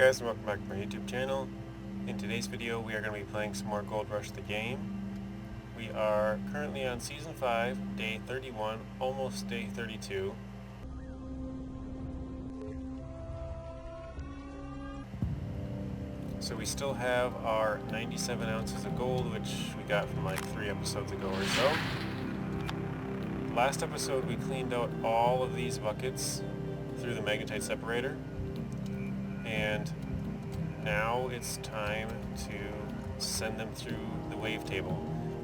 guys, and welcome back to my YouTube channel. In today's video we are going to be playing some more Gold Rush the game. We are currently on Season 5, Day 31, almost Day 32. So we still have our 97 ounces of gold, which we got from like 3 episodes ago or so. Last episode we cleaned out all of these buckets through the magnetite separator. And now it's time to send them through the wavetable.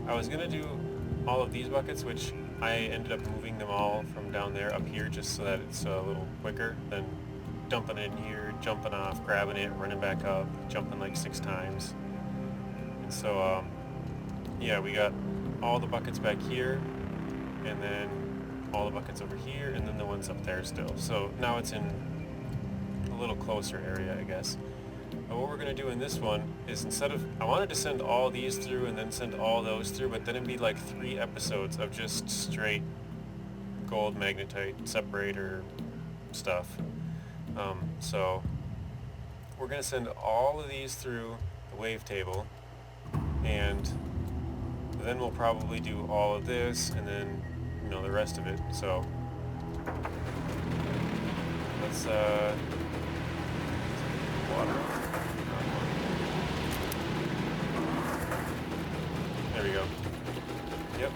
I was going to do all of these buckets, which I ended up moving them all from down there up here just so that it's a little quicker than dumping it in here, jumping off, grabbing it, running back up, jumping like 6 times. And so, yeah, we got all the buckets back here, and then all the buckets over here, and then the ones up there still. So now it's in a little closer area, I guess. But what we're going to do in this one is, instead of, I wanted to send all these through and then send all those through, but then it'd be like 3 episodes of just straight gold magnetite separator stuff. So we're going to send all of these through the wavetable, and then we'll probably do all of this and then, you know, the rest of it. So let's water. There we go. Yep.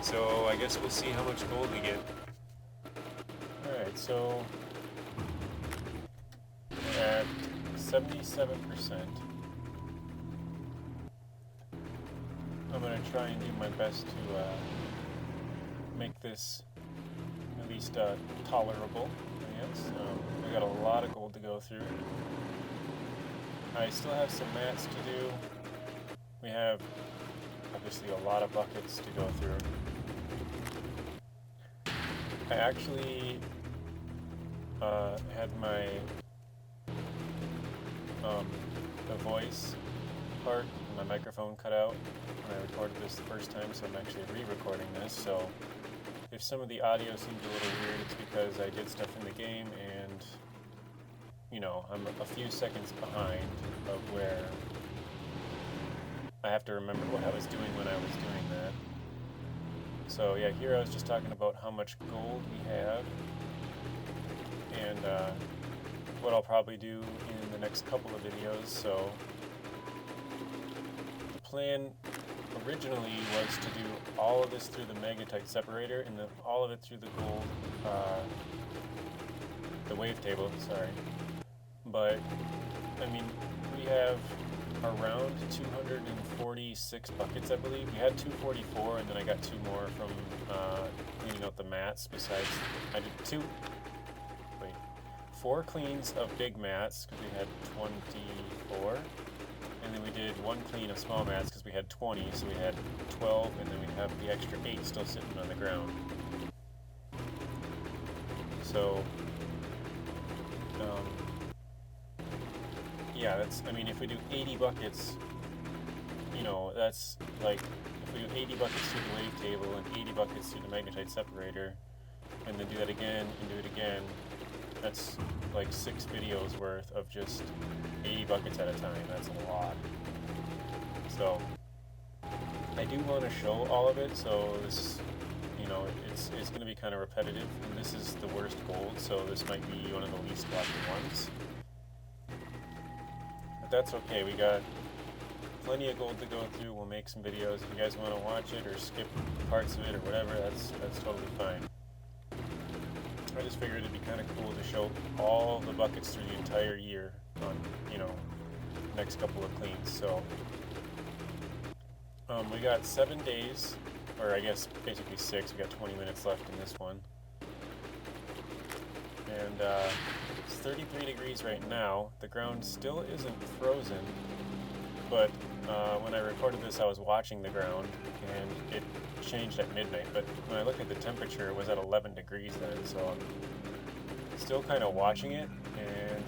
So I guess we'll see how much gold we get. Alright, so we're at 77%. I'm going to try and do my best to make this at least tolerable, I guess. We got a lot of gold to go through. I still have some mats to do. We have obviously a lot of buckets to go through. I actually had my the voice part, my microphone cut out when I recorded this the first time, so I'm actually re-recording this. So if some of the audio seems a little weird, it's because I did stuff in the game and, you know, I'm a few seconds behind of where I have to remember what I was doing when I was doing that. So yeah, here I was just talking about how much gold we have, and what I'll probably do in the next couple of videos. So the plan originally was to do all of this through the magnetite separator and then all of it through the gold, the wavetable, sorry. But, I mean, we have around 246 buckets, I believe. We had 244, and then I got 2 more from cleaning out the mats. Besides, I did 4 cleans of big mats, because we had 24. And then we did 1 clean of small mats, because we had 20, so we had 12, and then we have the extra 8 still sitting on the ground. So, yeah, that's, I mean, if we do 80 buckets, you know, that's like, if we do 80 buckets through the wavetable and 80 buckets through the magnetite separator, and then do that again and do it again, that's like 6 videos worth of just 80 buckets at a time. That's a lot. So I do want to show all of it, so this, you know, it's going to be kind of repetitive, and this is the worst gold, so this might be one of the least watched ones. But that's okay, we got plenty of gold to go through. We'll make some videos. If you guys want to watch it or skip parts of it or whatever, that's totally fine. I just figured it'd be kind of cool to show all the buckets through the entire year on, you know, next couple of cleans. So we got 7 days, or I guess basically 6. We got 20 minutes left in this one. And it's 33 degrees right now. The ground still isn't frozen, but when I recorded this I was watching the ground and it changed at midnight, but when I looked at the temperature it was at 11 degrees then, so I'm still kind of watching it, and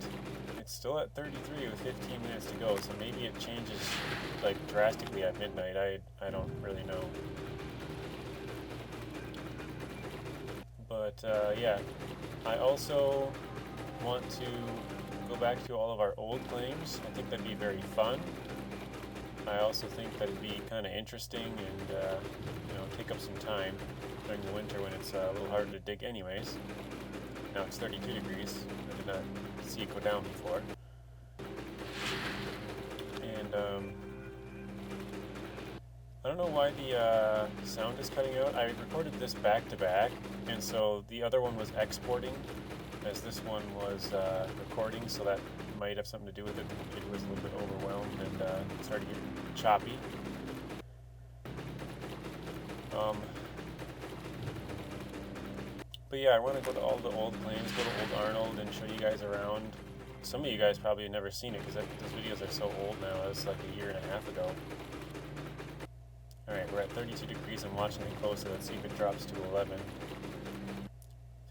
it's still at 33 with 15 minutes to go, so maybe it changes like drastically at midnight. I don't really know. But yeah, I also want to go back to all of our old claims. I think that'd be very fun. I also think that it'd be kind of interesting and you know, take up some time during the winter when it's a little harder to dig anyways. Now it's 32 degrees. I did not see it go down before. And I don't know why the sound is cutting out. I recorded this back to back, and so the other one was exporting as this one was recording, so that might have something to do with it. The computer was a little bit overwhelmed and started getting choppy. But yeah, I want to go to all the old claims, go to Old Arnold and show you guys around. Some of you guys probably have never seen it because those videos are so old now. It was like a year and a half ago. Alright, we're at 32 degrees. I'm watching it closely. Let's see if it drops to 11.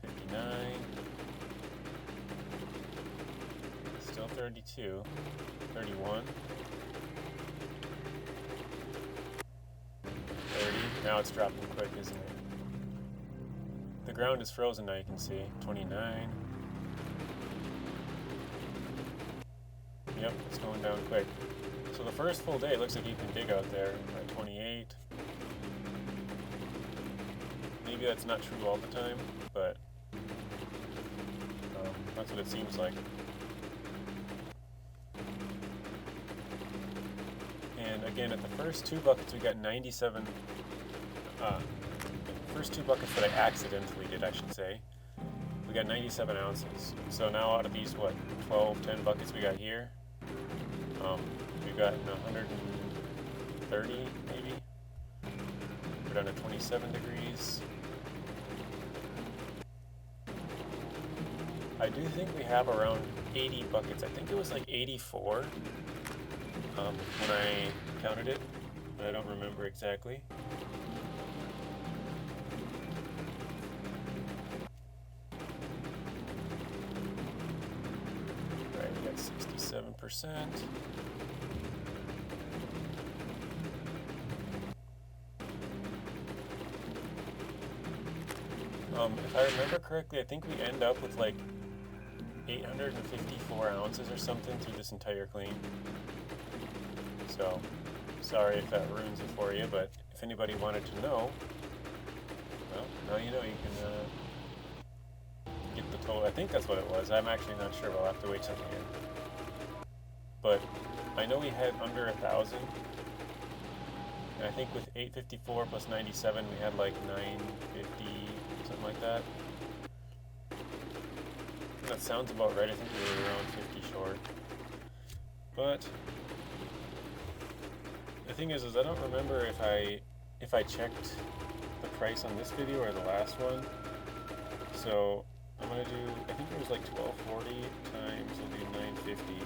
59. Still 32. 31. 30. Now it's dropping quick, isn't it? The ground is frozen now, you can see. 29. Yep, it's going down quick. So the first full day, it looks like you can dig out there at 28. Maybe that's not true all the time, but that's what it seems like. And again, at the first two buckets, we got 97. First two buckets that I accidentally did, I should say, we got 97 ounces. So now out of these, what, 10 buckets we got here, we've got 130 maybe. We're down to 27 degrees. I do think we have around 80 buckets. I think it was like 84 when I counted it, but I don't remember exactly. Right, we got 67%. If I remember correctly, I think we end up with like 854 ounces or something through this entire clean. So, sorry if that ruins it for you, but if anybody wanted to know, well, now you know. You can get the total. I think that's what it was. I'm actually not sure. We'll have to wait till the end. But I know we had under 1,000. And I think with 854 plus 97, we had like 950, something like that. That sounds about right. I think we were around 50 short. But the thing is I don't remember if I checked the price on this video or the last one. So I'm gonna do, I think it was like 1240 times, it'll be 950.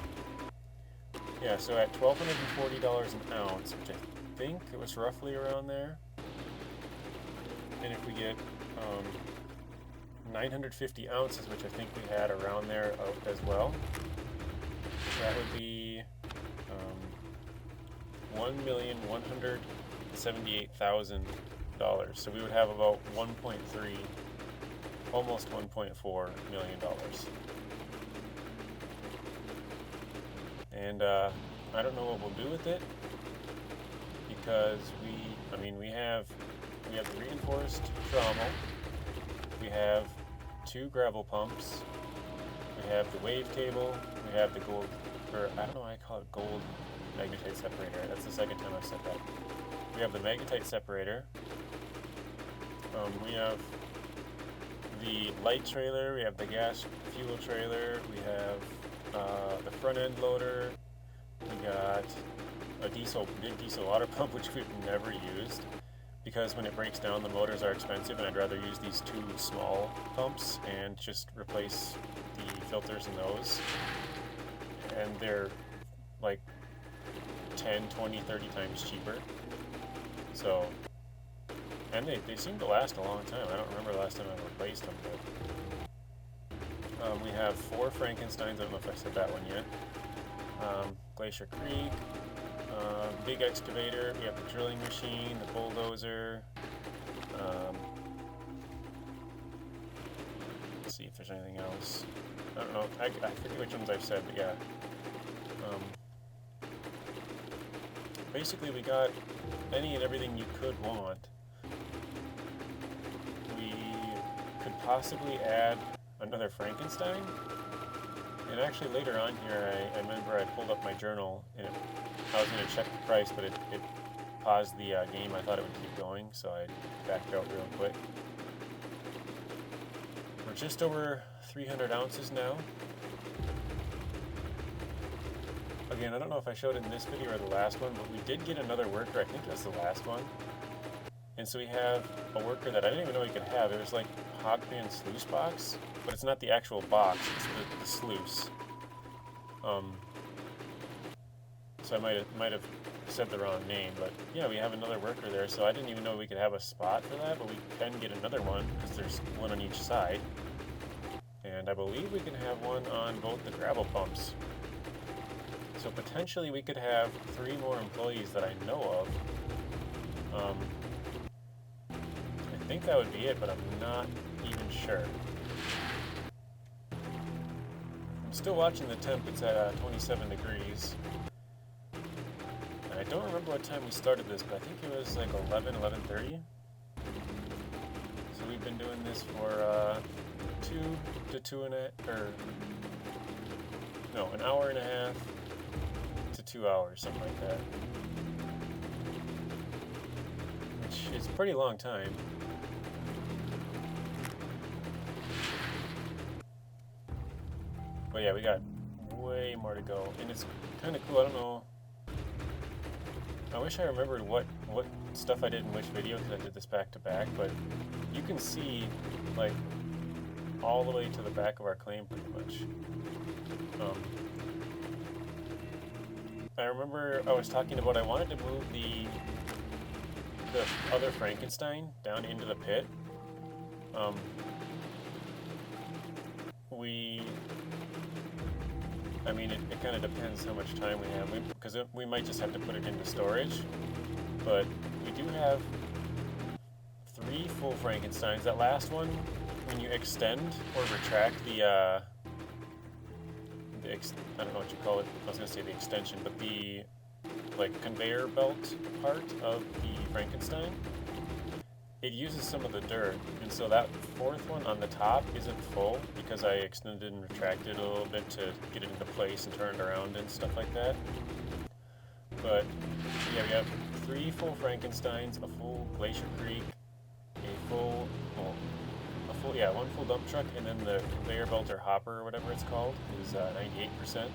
Yeah, so at $1,240 an ounce, which I think it was roughly around there. And if we get 950 ounces, which I think we had around there as well, that would be $1,178,000. So we would have about 1.3, almost $1.4 million. And I don't know what we'll do with it, because we have the reinforced trommel, we have 2 gravel pumps, we have the wave table, we have the gold, or I don't know why I call it gold magnetite separator. That's the second time I've said that. We have the magnetite separator. We have the light trailer, we have the gas fuel trailer, we have the front end loader, we got a big diesel water pump, which we've never used because when it breaks down the motors are expensive, and I'd rather use these 2 small pumps and just replace the filters in those, and they're like 10, 20, 30 times cheaper. So, and they seem to last a long time. I don't remember the last time I replaced them, but we have 4 Frankensteins. I don't know if I said that one yet. Glacier Creek, big excavator, we have the drilling machine, the bulldozer. Let's see if there's anything else. I don't know. I forget which ones I've said, but yeah. Basically, we got any and everything you could want. We could possibly add another Frankenstein. And actually, later on here, I remember I pulled up my journal, and I was going to check the price, but it paused the game. I thought it would keep going, so I backed out real quick. We're just over 300 ounces now. Again, I don't know if I showed it in this video or the last one, but we did get another worker. I think it was the last one. And so we have a worker that I didn't even know we could have. It was like Hogman sluice box, but it's not the actual box, it's the sluice. So I might have said the wrong name, but yeah, we have another worker there, so I didn't even know we could have a spot for that, but we can get another one, because there's one on each side. And I believe we can have one on both the gravel pumps. So potentially we could have 3 more employees that I know of. I think that would be it, but I'm not even sure. I'm still watching the temp. It's at 27 degrees. And I don't remember what time we started this, but I think it was like 11:30. So we've been doing this for an hour and a half to 2 hours, something like that. Which is a pretty long time. But yeah, we got way more to go, and it's kind of cool. I don't know. I wish I remembered what stuff I did in which video, because I did this back to back. But you can see like all the way to the back of our claim, pretty much. I remember I was talking about I wanted to move the other Frankenstein down into the pit. I mean, it kind of depends how much time we have, because we might just have to put it into storage. But we do have 3 full Frankensteins. That last one, when you extend or retract I don't know what you call it. I was going to say the extension, but the conveyor belt part of the Frankenstein, it uses some of the dirt, and so that 4th one on the top isn't full because I extended and retracted a little bit to get it into place and turn it around and stuff like that. But yeah, we have 3 full Frankensteins, a full Glacier Creek, one full dump truck, and then the conveyor belt or hopper or whatever it's called is 98%.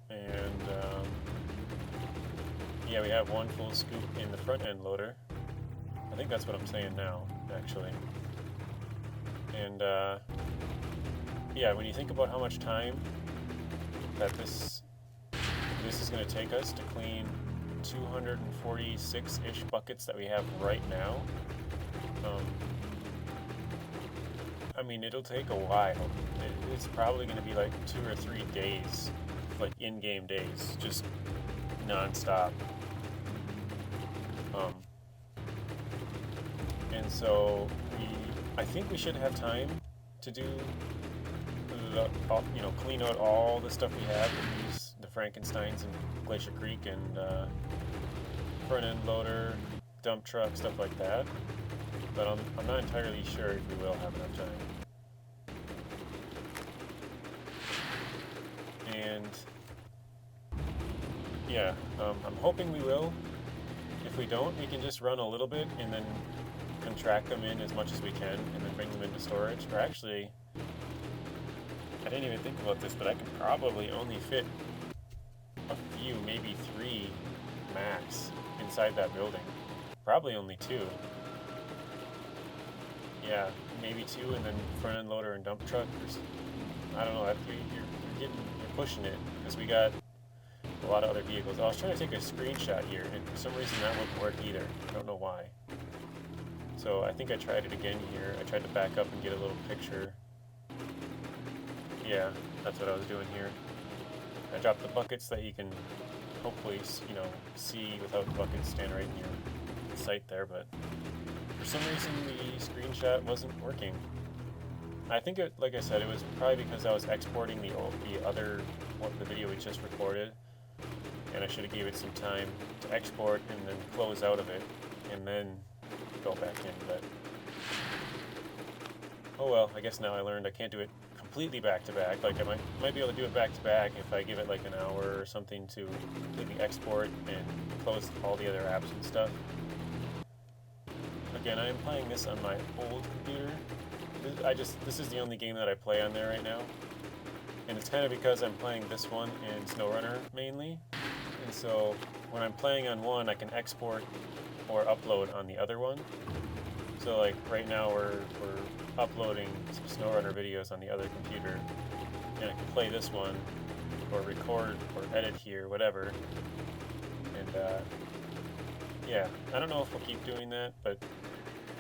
And yeah, we have 1 full scoop in the front end loader. I think that's what I'm saying now, actually. And yeah, when you think about how much time that this is going to take us to clean 246-ish buckets that we have right now, I mean, it'll take a while. It's probably going to be like 2 or 3 days, like in-game days, just non-stop. And so I think we should have time to do clean out all the stuff we have in the Frankensteins and Glacier Creek and front end loader, dump truck, stuff like that. But I'm not entirely sure if we will have enough time. And yeah, I'm hoping we will. If we don't, we can just run a little bit and then contract them in as much as we can and then bring them into storage. Or actually, I didn't even think about this, but I could probably only fit a few, maybe 3 max inside that building. Probably only 2. Yeah, maybe 2, and then front end loader and dump truck. I don't know. You're pushing it, because we got a lot of other vehicles. I was trying to take a screenshot here, and for some reason that wouldn't work either. I don't know why. So I think I tried it again here. I tried to back up and get a little picture. Yeah, that's what I was doing here. I dropped the buckets that you can hopefully, see without the buckets standing right in your sight there, but for some reason the screenshot wasn't working. I think it, like I said, it was probably because I was exporting the the video we just recorded, and I should have gave it some time to export and then close out of it, and then go back in. But oh well, I guess now I learned I can't do it completely back to back. Like I might be able to do it back to back if I give it like an hour or something to completely export and close all the other apps and stuff. Again, I am playing this on my old computer. This is the only game that I play on there right now. And it's kind of because I'm playing this one and SnowRunner mainly. And so when I'm playing on one, I can export or upload on the other one. So like right now we're uploading some SnowRunner videos on the other computer. And I can play this one or record or edit here, whatever. And yeah, I don't know if we'll keep doing that, but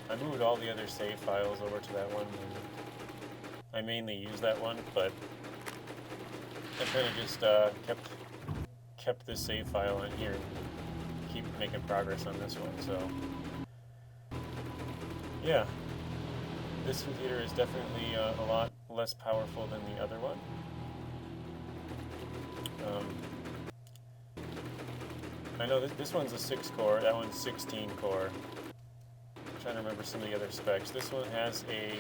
I moved all the other save files over to that one, and I mainly use that one, but I kind of just kept this save file on here and keep making progress on this one. So yeah, this computer is definitely a lot less powerful than the other one. I know this one's a 6-core, that one's 16-core. Trying to remember some of the other specs. This one has I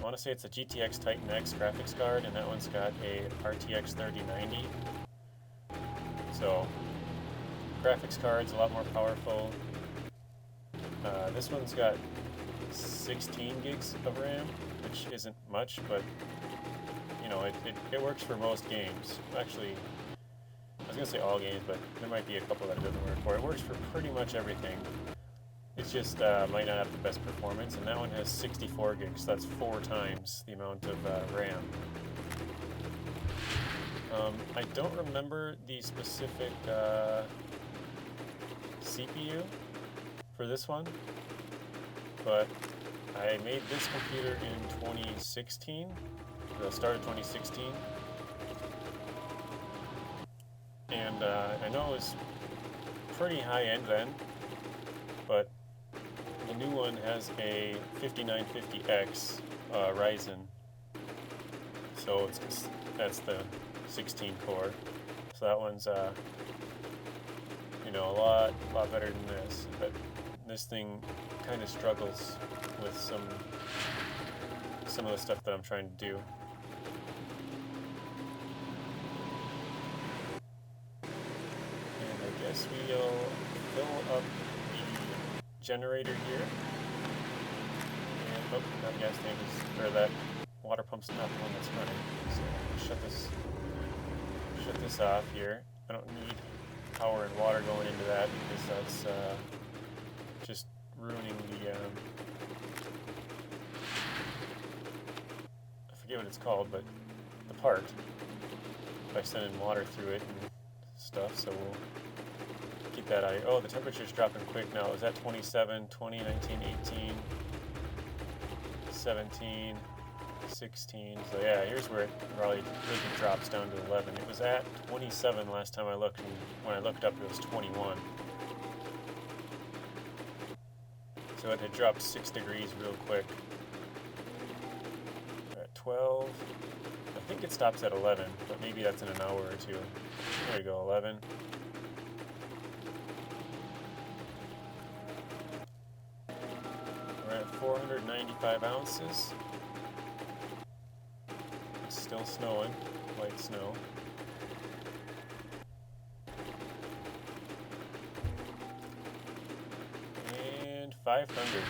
want to say it's a GTX Titan X graphics card, and that one's got a RTX 3090. So, graphics card's a lot more powerful. This one's got 16 gigs of RAM, which isn't much, but you know, it works for most games. Actually, I was gonna say all games, but there might be a couple that it doesn't work for. It works for pretty much everything. It's just might not have the best performance, and that one has 64 gigs, so that's 4 times the amount of RAM. I don't remember the specific CPU for this one, but I made this computer in 2016, or the start of 2016, and I know it was pretty high-end then, but the new one has a 5950X Ryzen, so that's the 16 core. So that one's you know, a lot better than this. But this thing kind of struggles with some of the stuff that I'm trying to do. And I guess we'll fill up generator here, and oh, that gas tank is, or that water pump's not the one that's running, so shut this off here. I don't need power and water going into that because that's just ruining the I forget what it's called, but the part by sending water through it and stuff. So we'll keep that out. Oh, the temperature's dropping quick now. Is that 27, 20, 19, 18, 17, 16. So yeah, here's where it really drops down to 11. It was at 27 last time I looked, and when I looked up it was 21. So it had dropped 6 degrees real quick. At 12. I think it stops at 11, but maybe that's in an hour or two. There we go, 11. We're at 495 ounces. It's still snowing, light snow. And 500.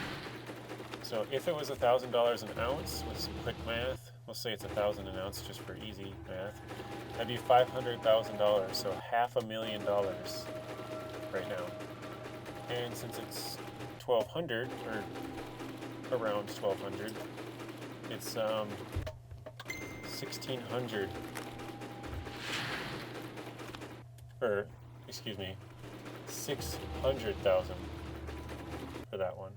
So if it was $1,000 an ounce, with some quick math, we'll say it's 1,000 an ounce just for easy math, that'd be $500,000, so $500,000 right now. And since it's 1,200, or around 1,200, it's 1,600, or excuse me, 600,000 for that one.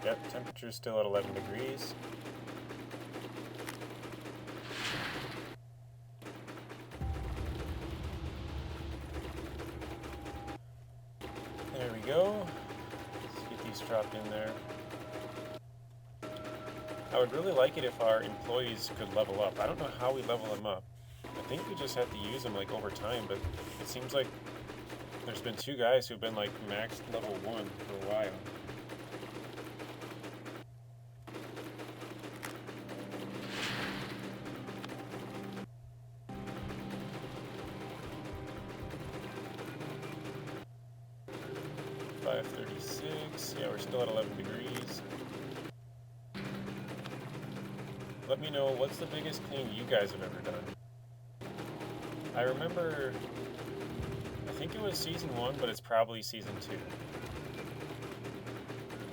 Yep, temperature's still at 11 degrees. dropped in there. I would really like it if our employees could level up. I don't know how we level them up. I think we just have to use them like over time, but it seems like there's been 2 guys who've been like max level 1 for a while. .536, yeah, we're still at 11 degrees. Let me know, what's the biggest clean you guys have ever done? I remember, I think it was season 1, but it's probably season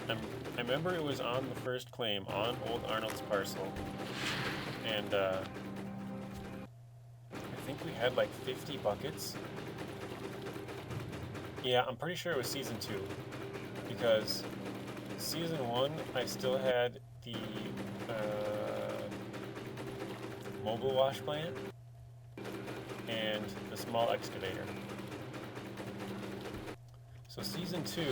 2. I remember it was on the first claim, on Old Arnold's parcel, and I think we had like 50 buckets. Yeah, I'm pretty sure it was season 2, because season 1 I still had the mobile wash plant and the small excavator. So season 2,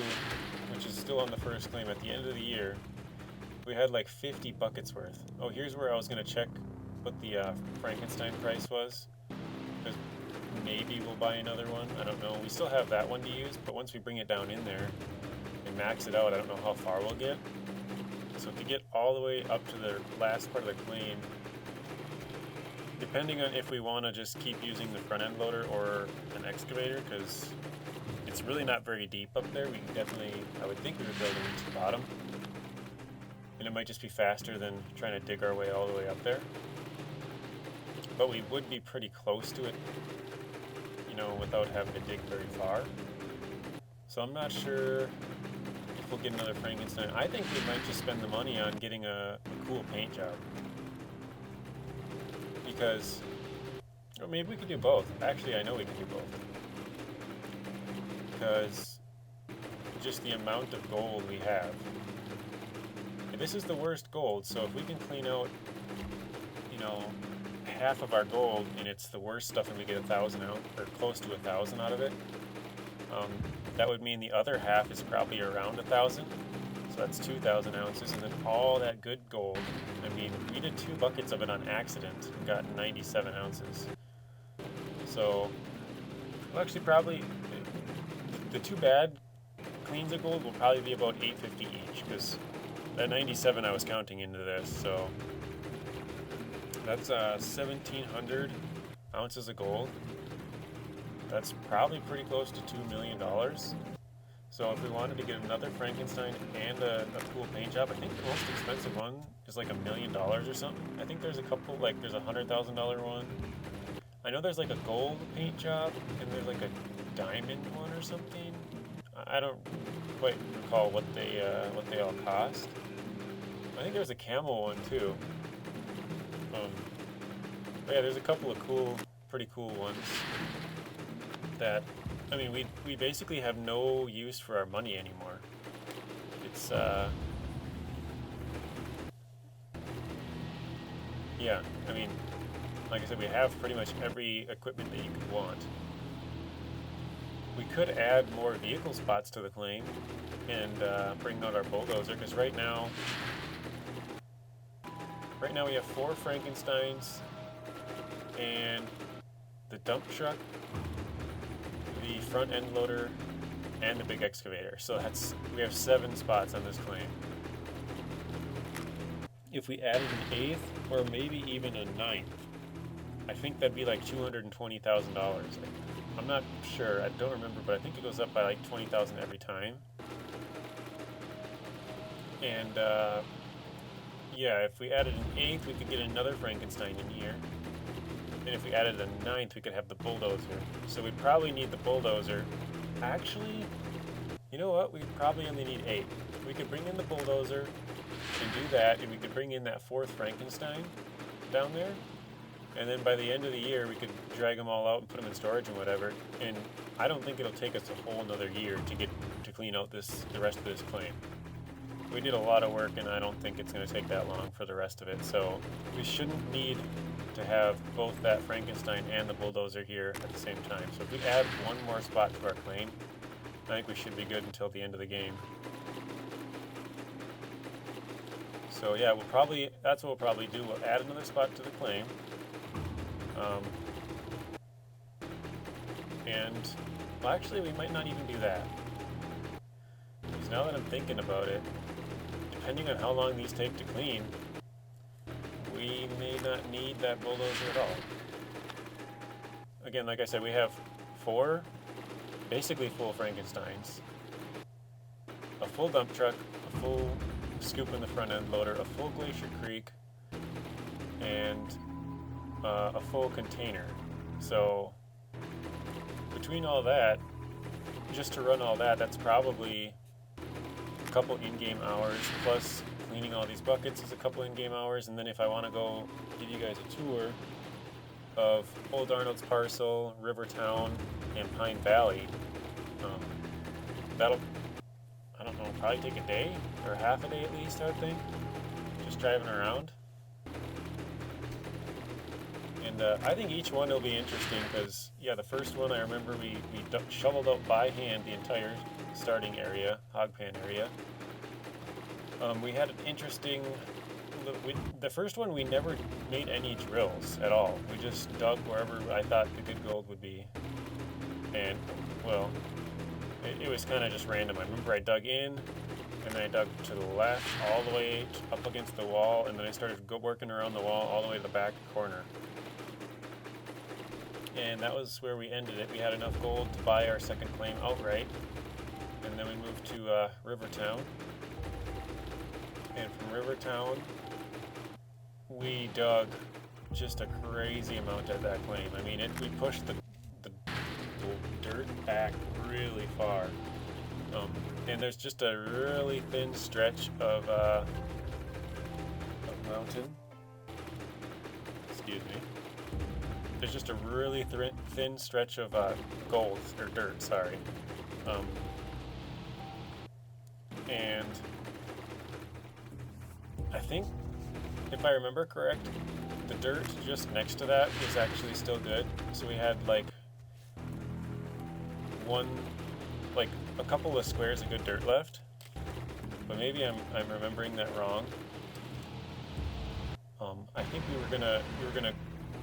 which is still on the first claim at the end of the year, we had like 50 buckets worth. Oh, here's where I was going to check what the Frankenstein price was, because maybe we'll buy another one. I don't know. We still have that one to use, but once we bring it down in there and max it out, I don't know how far we'll get. So to get all the way up to the last part of the claim, depending on if we want to just keep using the front end loader or an excavator, because it's really not very deep up there, we can definitely, I would think we would be able to reach the bottom. And it might just be faster than trying to dig our way all the way up there. But we would be pretty close to it, you know, without having to dig very far. So I'm not sure if we'll get another Frankenstein. I think we might just spend the money on getting a cool paint job. Because, or maybe we could do both. Actually, I know we can do both. Because just the amount of gold we have. And this is the worst gold, so if we can clean out, you know, half of our gold and it's the worst stuff and we get 1,000 out, or close to 1,000 out of it, that would mean the other half is probably around 1,000. So that's 2,000 ounces, and then all that good gold. I mean, we did 2 buckets of it on accident and got 97 ounces. So, well, actually probably, the 2 bad cleans of gold will probably be about 850 each, because that 97 I was counting into this, so that's 1,700 ounces of gold. That's probably pretty close to $2 million. So if we wanted to get another Frankenstein and a cool paint job, I think the most expensive one is like $1 million or something. I think there's a couple, like there's a $100,000 one. I know there's like a gold paint job and there's like a diamond one or something. I don't quite recall what they all cost. I think there's a camel one too. But yeah, there's a couple of pretty cool ones that, I mean, we basically have no use for our money anymore. It's, yeah, I mean, like I said, we have pretty much every equipment that you could want. We could add more vehicle spots to the claim and bring out our bulldozer, because right now we have 4 Frankensteins and the dump truck, the front end loader, and the big excavator. So we have 7 spots on this claim. If we added an 8th or maybe even a 9th, I think that'd be like $220,000. I'm not sure, I don't remember, but I think it goes up by like 20,000 every time. And yeah, if we added an 8th, we could get another Frankenstein in here. And if we added a 9th, we could have the bulldozer. So we'd probably need the bulldozer. Actually, you know what? We'd probably only need 8. We could bring in the bulldozer and do that, and we could bring in that 4th Frankenstein down there. And then by the end of the year, we could drag them all out and put them in storage and whatever. And I don't think it'll take us a whole another year to clean out the rest of this claim. We did a lot of work, and I don't think it's going to take that long for the rest of it. So we shouldn't need to have both that Frankenstein and the bulldozer here at the same time. So if we add one more spot to our claim, I think we should be good until the end of the game. So yeah, that's what we'll probably do. We'll add another spot to the claim. And, well, actually, we might not even do that. Because now that I'm thinking about it, depending on how long these take to clean, we may not need that bulldozer at all. Again, like I said, we have 4 basically full Frankensteins, a full dump truck, a full scoop in the front end loader, a full Glacier Creek, and a full container. So between all that, just to run all that, that's probably a couple in-game hours, plus cleaning all these buckets is a couple in-game hours, and then if I want to go give you guys a tour of Old Arnold's Parcel, Rivertown, and Pine Valley, that'll, I don't know, probably take a day, or half a day at least, I would think, just driving around. And I think each one will be interesting because, yeah, the first one I remember we shoveled out by hand the entire starting area, hog pan area. We had an interesting, the first one we never made any drills at all. We just dug wherever I thought the good gold would be. And, well, it was kind of just random. I remember I dug in, and then I dug to the left all the way up against the wall, and then I started working around the wall all the way to the back corner. And that was where we ended it. We had enough gold to buy our second claim outright, and then we moved to Rivertown. And from Rivertown, we dug just a crazy amount at that claim. I mean, we pushed the dirt back really far. And there's just a really thin stretch of mountain. Excuse me. There's just a really thin stretch of gold, or dirt, sorry. And I think, if I remember correct, the dirt just next to that was actually still good. So we had like a couple of squares of good dirt left. But maybe I'm remembering that wrong. I think we were gonna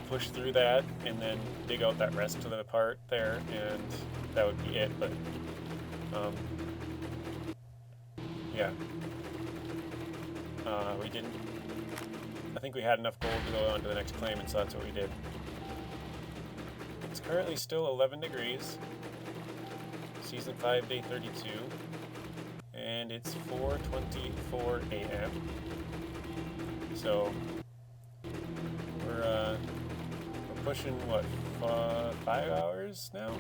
push through that and then dig out that rest of the part there, and that would be it. But yeah, we didn't. I think we had enough gold to go on to the next claim, and so that's what we did. It's currently still 11 degrees. Season 5, day 32, and it's 4:24 a.m. So we're pushing what, 5 hours now?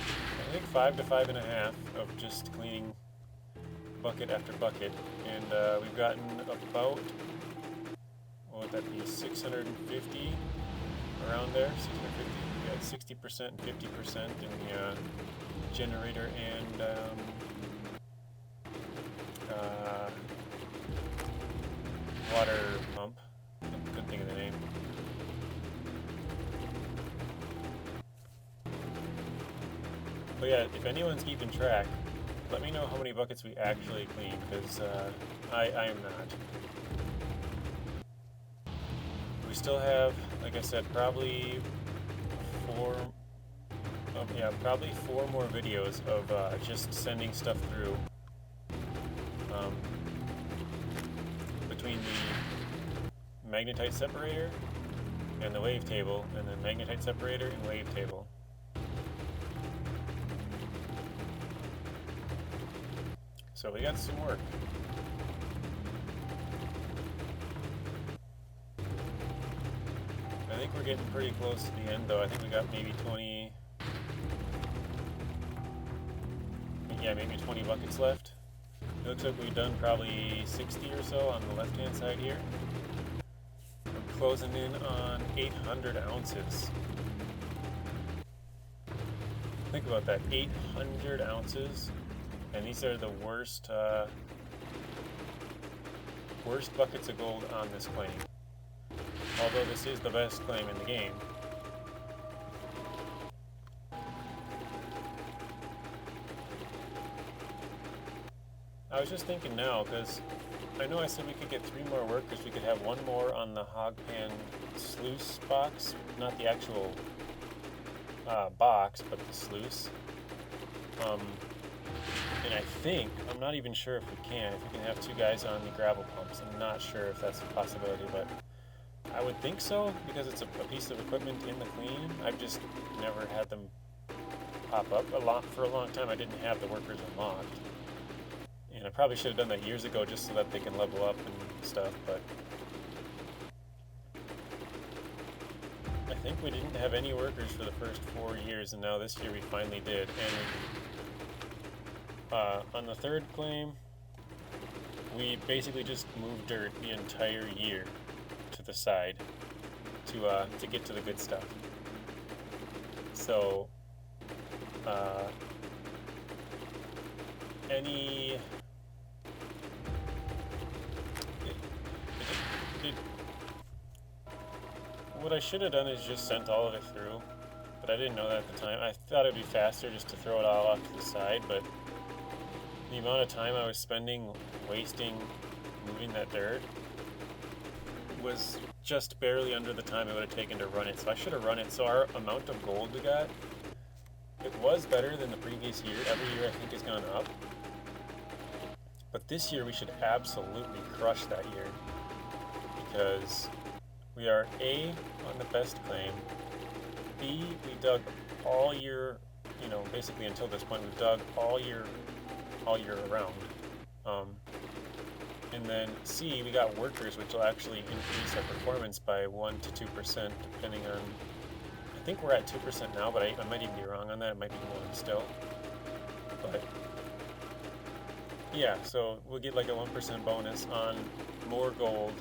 I think 5 to 5.5 of just cleaning bucket after bucket, and we've gotten about, what would that be, 650 around there, 650. We had 60% and 50% in the generator and water pump. Couldn't think of the name. But yeah, if anyone's keeping track, let me know how many buckets we actually clean, because I am not. We still have, like I said, probably four more videos of just sending stuff through between the magnetite separator and the wave table, and then magnetite separator and wave table. So we got some work. I think we're getting pretty close to the end, though. I think we got maybe 20 buckets left. It looks like we've done probably 60 or so on the left-hand side here. We're closing in on 800 ounces. Think about that, 800 ounces. And these are the worst buckets of gold on this claim. Although this is the best claim in the game. I was just thinking now, because I know I said we could get 3 more workers. We could have 1 more on the hog pan sluice box, not the actual box, but the sluice. And I think, I'm not even sure if we can have 2 guys on the gravel pumps. I'm not sure if that's a possibility, but I would think so, because it's a piece of equipment in the clean. I've just never had them pop up. For a long time I didn't have the workers unlocked. And I probably should have done that years ago just so that they can level up and stuff, but I think we didn't have any workers for the first 4 years, and now this year we finally did. And on the 3rd claim, we basically just moved dirt the entire year to the side to get to the good stuff. So what I should have done is just sent all of it through, but I didn't know that at the time. I thought it'd be faster just to throw it all off to the side, but the amount of time I was wasting moving that dirt was just barely under the time it would have taken to run it. So I should have run it. So our amount of gold we got, it was better than the previous year. Every year I think has gone up. But this year we should absolutely crush that year, because we are A, on the best claim, B, we dug all year, basically until this point we've dug all year around. And then C, we got workers, which will actually increase our performance by 1 to 2%, depending on, I think we're at 2% now, but I might even be wrong on that. It might be 1 still. But yeah, so we'll get like a 1% bonus on more gold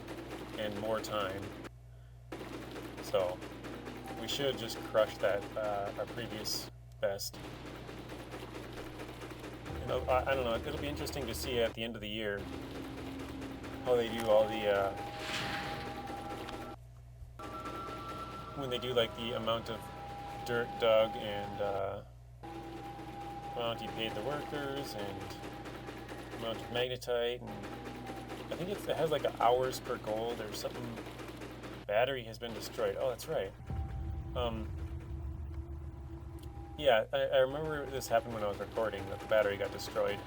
and more time. So we should just crush that, our previous best. I don't know, it'll be interesting to see at the end of the year how they do all the, when they do like the amount of dirt dug and amount you paid the workers and amount of magnetite, and I think it has like hours per gold or something. Battery has been destroyed. Oh, that's right. Yeah, I remember this happened when I was recording, that the battery got destroyed,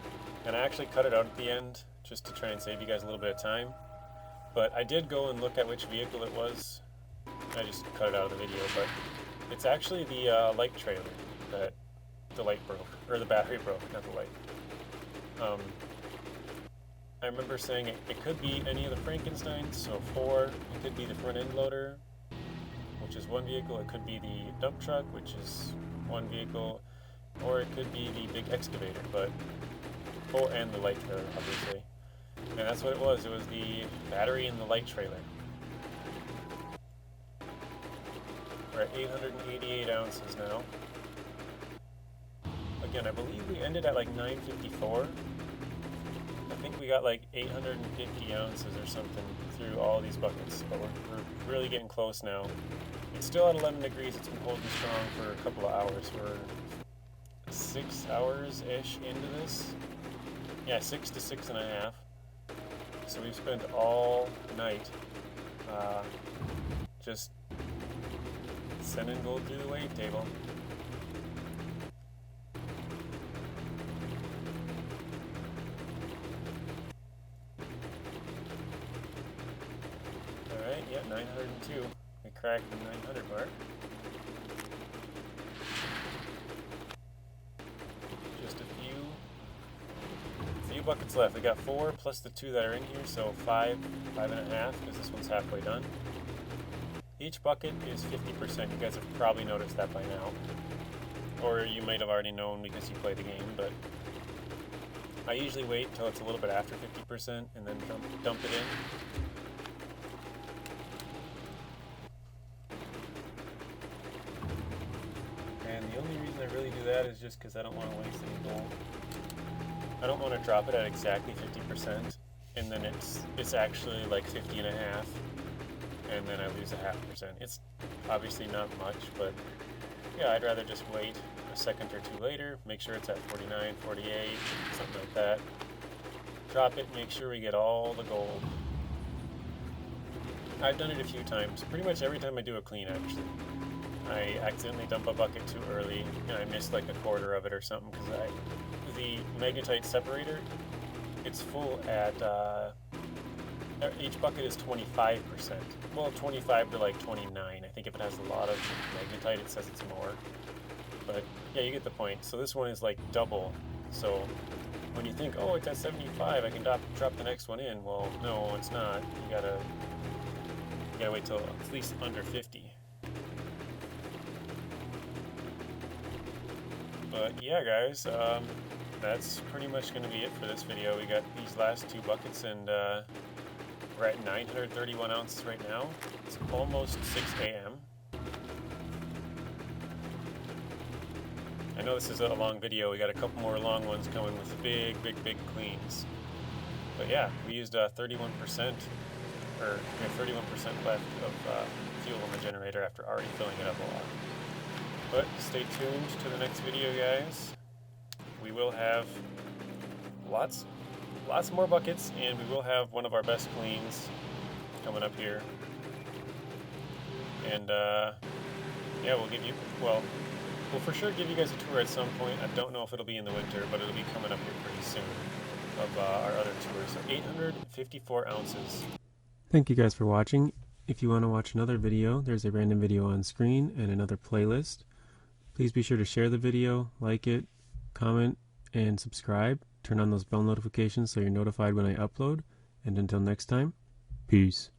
and I actually cut it out at the end just to try and save you guys a little bit of time. But I did go and look at which vehicle it was. I just cut it out of the video, but it's actually the light trailer that the light broke, or the battery broke, not the light. I remember saying it could be any of the Frankensteins, so 4. It could be the front end loader, which is 1 vehicle. It could be the dump truck, which is 1 vehicle, or it could be the big excavator, and the light trailer, obviously. And that's what it was. It was the battery and the light trailer. We're at 888 ounces now. Again, I believe we ended at like 954. I think we got like 850 ounces or something through all these buckets, but we're really getting close now. It's still at 11 degrees. It's been holding strong for a couple of hours. We're 6 hours-ish into this. Yeah, 6 to 6.5. So we've spent all night just sending gold through the wave table. Alright, yeah, 902. We cracked the 900 mark. Just a few buckets left. We got 4 plus the 2 that are in here, so 5.5, because this one's halfway done. Each bucket is 50%. You guys have probably noticed that by now. Or you might have already known because you play the game, but I usually wait till it's a little bit after 50% and then dump it in. And the only reason I really do that is just because I don't want to waste any gold. I don't want to drop it at exactly 50%, and then it's actually like 50.5, and then I lose a 0.5%. It's obviously not much, but yeah, I'd rather just wait a second or two later, make sure it's at 49, 48, something like that. drop it, make sure we get all the gold. I've done it a few times, pretty much every time I do a clean actually. I accidentally dump a bucket too early and I missed like a quarter of it or something because the magnetite separator, it's full at, each bucket is 25%. Well, 25 to like 29. I think if it has a lot of magnetite, it says it's more. But yeah, you get the point. So this one is like double. So when you think, oh, it's at 75, I can drop the next one in. Well, no, it's not. You gotta wait till at least under 50. But yeah, guys, that's pretty much going to be it for this video. We got these last two buckets, and we're at 931 ounces right now. It's almost 6 a.m. I know this is a long video. We got a couple more long ones coming with big cleans. But yeah, we used 31%, or we have 31% left of fuel in the generator after already filling it up a lot. But stay tuned to the next video, guys. We will have lots more buckets, and we will have one of our best cleans coming up here. And yeah, we'll for sure give you guys a tour at some point. I don't know if it'll be in the winter, but it'll be coming up here pretty soon of our other tours. So 854 ounces. Thank you guys for watching. If you want to watch another video, there's a random video on screen and another playlist. Please be sure to share the video, like it, comment, and subscribe. Turn on those bell notifications so you're notified when I upload. And until next time, peace.